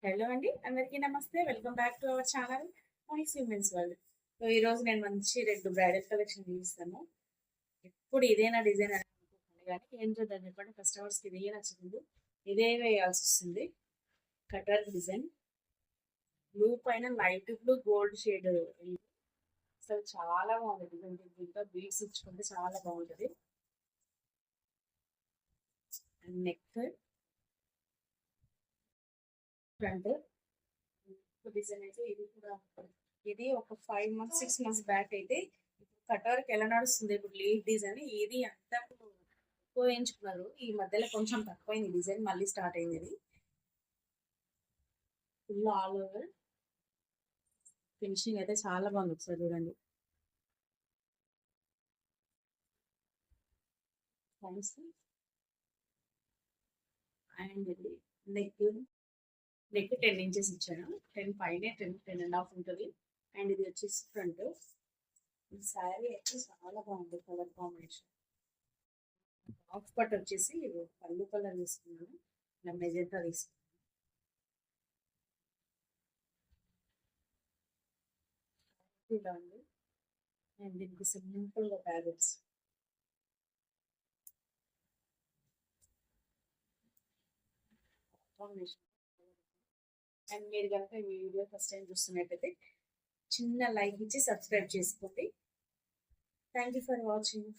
Hello అండి, అందరికీ నమస్తే. Welcome back to our channel Mani's women's world. So ఈరోజు నేను మంచి రెడ్ బ్రైడల్ కలెక్షన్ చూపిస్తాను. ఇప్పుడు ఇదేనా డిజైన్ అని అనుకుంటున్నాను, కానీ ఏం చూద్దాం చెప్పండి. కస్టమర్స్కి ఇదే నచ్చుతుంది, ఇదే వేయాల్సి వస్తుంది. కటర్ డిజైన్ బ్లూ పైన లైట్ బ్లూ గోల్డ్ షేడ్, అసలు చాలా బాగుంది డిజైన్. దీంట్లో బీడ్స్ ఇచ్చుకుంటే చాలా బాగుంటుంది. నెక్ ఫ్రంట్ డిజైన్ అయితే ఇది కూడా, ఇది ఒక 5 months 6 months బ్యాక్ అయితే కటవర్కి ఎలా నడుస్తుంది ఇప్పుడు లీఫ్ డిజైన్ ఇది అంతా ఎక్కువ వేయించుకున్నారు. ఈ మధ్యలో కొంచెం తక్కువైంది డిజైన్, మళ్ళీ స్టార్ట్ అయింది. ఇది ఫుల్ ఆల్ ఓవర్ ఫినిషింగ్ అయితే చాలా బాగుంది. ఒకసారి చూడండి. థ్యాంక్స్. అండ్ ఇది నెక్ నెక్ 10 inches ఇచ్చాను. 10 పైనే 10 10.5 ఉంటుంది. అండ్ ఇది వచ్చేసి ఫ్రంట్. ఈ శారీ అయితే చాలా బాగుంది కలర్ కాంబినేషన్. హాఫ్ పట్ వచ్చేసి పళ్ళు కలర్ తీసుకున్నాను, ఇలా మెజెంటా తీసుకున్నాను. ఇలా ఉంది. అండ్ దీనికి సింపుల్గా ప్యారెట్స్. కాంబినేషన్. అండ్ మీరు కనుక ఈ వీడియో ఫస్ట్ టైం చూస్తున్నట్టయితే చిన్న లైక్ ఇచ్చి సబ్స్క్రైబ్ చేసుకోండి. Thank you for watching.